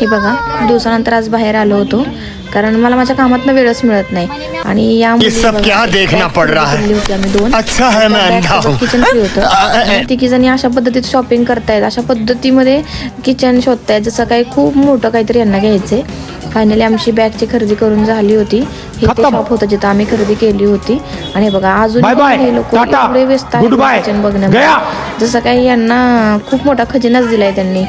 हे बघा, दिवसानंतर आज बाहेर आलो होतो कारण मला माझ्या कामातनं वेळच मिळत नाही. आणि ये सब क्या देखना पड़ रहा है. आम्ही दोन अच्छा है मैं अंधा हूं. किचन फ्री होतं. तिघीजणी अशा पद्धतीत शॉपिंग करतायत, अशा पद्धतीमध्ये किचन शोधतायत जसं काही खूप मोठं काहीतरी यांना घ्यायचंय. फायनली आमची बॅगची खरेदी करून झाली होती. हे ते शॉप होतं जिथं आम्ही खरेदी केली होती. आणि बघा अजून हे लोक एवढे व्यस्त आहेत किचन बघण्यामध्ये, जसं काही यांना खूप मोठा खजिनाच दिलाय त्यांनी.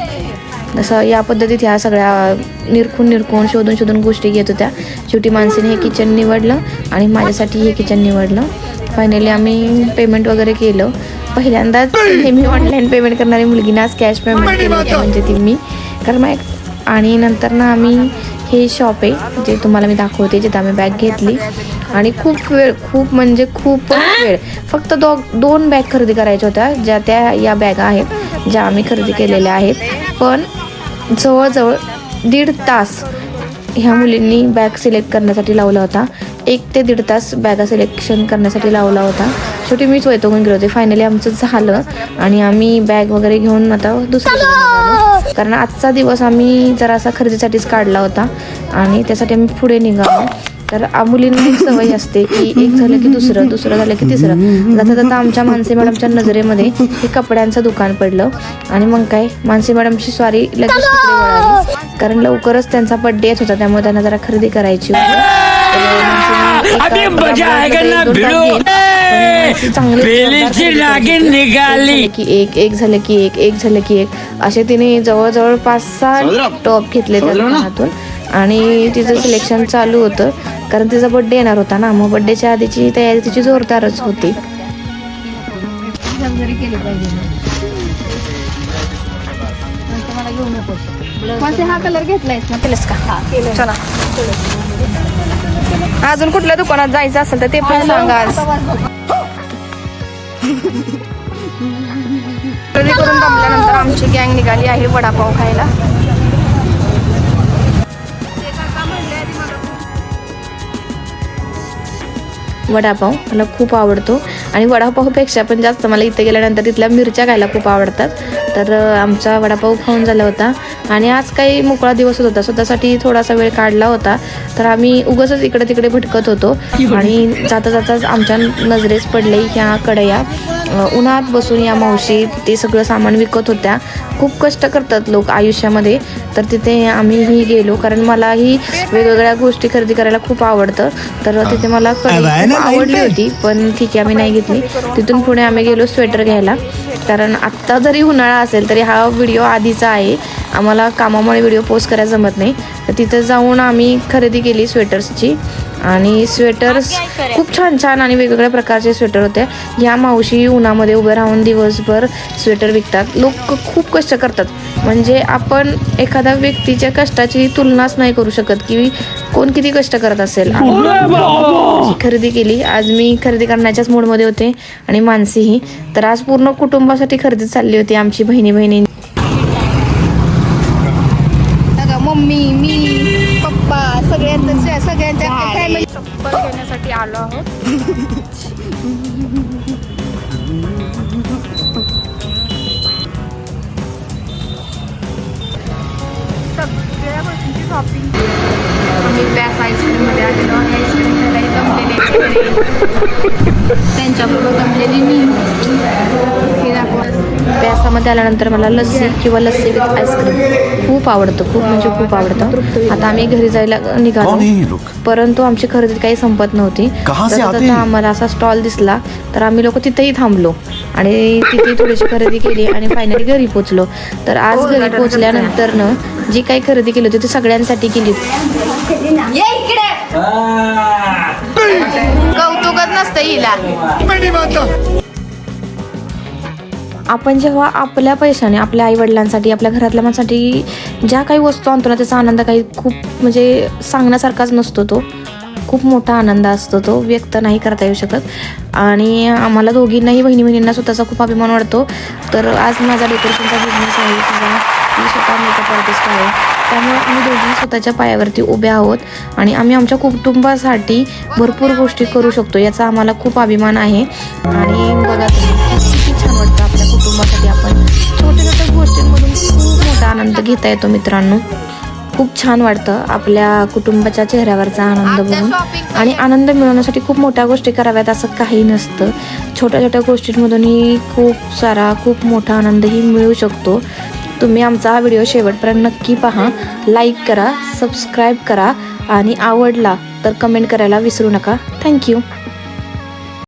जसं या पद्धतीत ह्या सगळ्या निरखून शोधून गोष्टी घेत होत्या. शेवटी माणसाने हे किचन निवडलं आणि माझ्यासाठी हे किचन निवडलं. फायनली आम्ही पेमेंट वगैरे केलं. पहिल्यांदाच मी ऑनलाईन पेमेंट करणारी मुलगी ना, आज कॅश पेमेंट केलं होतं म्हणजे ती मी. कारण आणि नंतर ना आम्ही हे शॉप आहे जे तुम्हाला मी दाखवते, जिथं आम्ही बॅग घेतली. आणि खूप वेळ फक्त दोन बॅग खरेदी करायच्या होत्या, ज्या त्या या बॅगा आहेत ज्या आम्ही खरेदी केलेल्या आहेत. पण जवळजवळ 1.5 तास ह्या मुलींनी बॅग सिलेक्ट करण्यासाठी लावला होता. 1 ते 1.5 तास बॅगा सिलेक्शन करण्यासाठी लावला होता. शेवटी मीच वैतागून गेले होते. फायनली आमचं झालं आणि आम्ही बॅग वगैरे घेऊन आता दुसऱ्या, कारण आजचा दिवस आम्ही जरासा खरेदीसाठीच काढला होता आणि त्यासाठी आम्ही पुढे निघालो. तर मुलींना एक सवय असते की एक झालं की दुसरं झालं की तिसरं. जाता आमच्या मानसी मॅडमच्या नजरेमध्ये हे कपड्यांचं दुकान पडलं. आणि मग काय, मानसी मॅडमची स्वारी लगेच वळाली, कारण लवकरच त्यांचा बर्थडे येत होता, त्यामुळे त्यांना जरा खरेदी करायची होती. एक झालं की एक असे तिने जवळजवळ 5-6 टॉप घेतले त्या दुकानातून. आणि तिचं सिलेक्शन चालू होतं कारण तिचा बर्थडे येणार होता ना, मग बर्थडेच्या आधीची तयारी तिची जोरदारच होती. हा कलर घेतलायस ना, केलंस का? चला, अजून कुठल्या दुकानात जायचं असेल तर ते पण सांगा. आज खरेदी करून दमल्यानंतर आमची गँग निघाली आहे वडापाव खायला. वडापाव मला खूप आवडतो आणि वडापावपेक्षा पण जास्त मला इथे गेल्यानंतर तिथल्या मिरच्या खायला खूप आवडतात. तर आमचा वडापाव खाऊन झाला होता आणि आज काही मोकळा दिवस होता, स्वतःसाठी थोडासा वेळ काढला होता. तर आम्ही उगाचच इकडे तिकडे भटकत होतो आणि जाताच आमच्या नजरेस पडले ह्या कढया. उन्हात बसून या मावशी ते सगळं सामान विकत होत्या. खूप कष्ट करतात लोक आयुष्यामध्ये. तर तिथे आम्हीही गेलो कारण मलाही वेगवेगळ्या गोष्टी खरेदी करायला खूप आवडतं. तर तिथे मला कढई आवडली होती, पण ठीक आहे आम्ही नाही घेतली. तिथून पुढे आम्ही गेलो स्वेटर घ्यायला, कारण आत्ता जरी उन्हाळा असेल तरी हा व्हिडिओ आधीचा आहे. आम्हाला कामामुळे व्हिडिओ पोस्ट करायला जमत नाही. तर तिथं जाऊन आम्ही खरेदी केली स्वेटर्सची. आणि स्वेटर्स खूप छान आणि वेगवेगळ्या प्रकारचे स्वेटर होते. ह्या मावशी उन्हामध्ये उभे राहून दिवसभर स्वेटर विकतात. लोक खूप कष्ट करतात, म्हणजे आपण एखाद्या व्यक्तीच्या कष्टाची तुलनाच नाही करू शकत की कोण किती कष्ट करत असेल. खरेदी केली. आज मी खरेदी करण्याच्याच मूडमध्ये होते आणि मानसीही. तर आज पूर्ण कुटुंबासाठी खरेदी चालली होती आमची बहिणी. मम्मी, मी, पप्पा सगळ्यांच्या फॅमिली चप्पल घेण्यासाठी आलो आहोत. सगळ्या गोष्टींची शॉपिंग. आम्ही बॅस आईस्क्रीममध्ये आलेलो आणि आईस्क्रीम खायला जमलेले त्यांच्याबरोबर जमलेली मी. बॅसामध्ये आल्यानंतर मला लस्सी किंवा लस्सी विथ आईस्क्रीम खूप आवडतं, खूप म्हणजे खूप आवडतं. आता आम्ही घरी जायला निघालो, परंतु आमची खरेदी काही संपत नव्हती. तर आम्हाला असा स्टॉल दिसला तर आम्ही लोक तिथेही थांबलो आणि तिथे थोडीशी खरेदी केली आणि फायनली घरी पोचलो. तर आज घरी पोचल्यानंतर जी काही खरेदी केली होती ती सगळ्यांसाठी केली. कौतुकच नसतं हिला. आपण जेव्हा आपल्या पैशाने आपल्या आईवडिलांसाठी, आपल्या घरातल्या माणसासाठी ज्या काही वस्तू आणतो ना, त्याचा आनंद काही खूप म्हणजे सांगण्यासारखाच नसतो. तो खूप मोठा आनंद असतो, तो व्यक्त नाही करता येऊ शकत. आणि आम्हाला दोघींनाही बहिणींना स्वतःचा खूप अभिमान वाटतो. तर आज माझा डेकोरेशनचा बिझनेस आहे, मी स्वतः मेकअप आर्टिस्ट आहे. त्यामुळे आम्ही दोघी स्वतःच्या पायावरती उभ्या आहोत आणि आम्ही आमच्या कुटुंबासाठी भरपूर गोष्टी करू शकतो, याचा आम्हाला खूप अभिमान आहे. आणि बघा किती छान वाटतं आपल्या कुटुंबासाठी आपण छोट्या छोट्या गोष्टींमधून खूप मोठा आनंद घेता येतो मित्रांनो. खूप छान वाटतं आपल्या कुटुंबाच्या चेहऱ्यावरचा आनंद बघून. आणि आनंद मिळवण्यासाठी खूप मोठ्या गोष्टी कराव्यात असं काही नसतं. छोट्या छोट्या गोष्टींमधूनही खूप मोठा आनंदही मिळू शकतो. तुम्ही आमचा हा व्हिडिओ शेवटपर्यंत नक्की पहा, लाईक करा, सबस्क्राईब करा आणि आवडला तर कमेंट करायला विसरू नका. थँक्यू.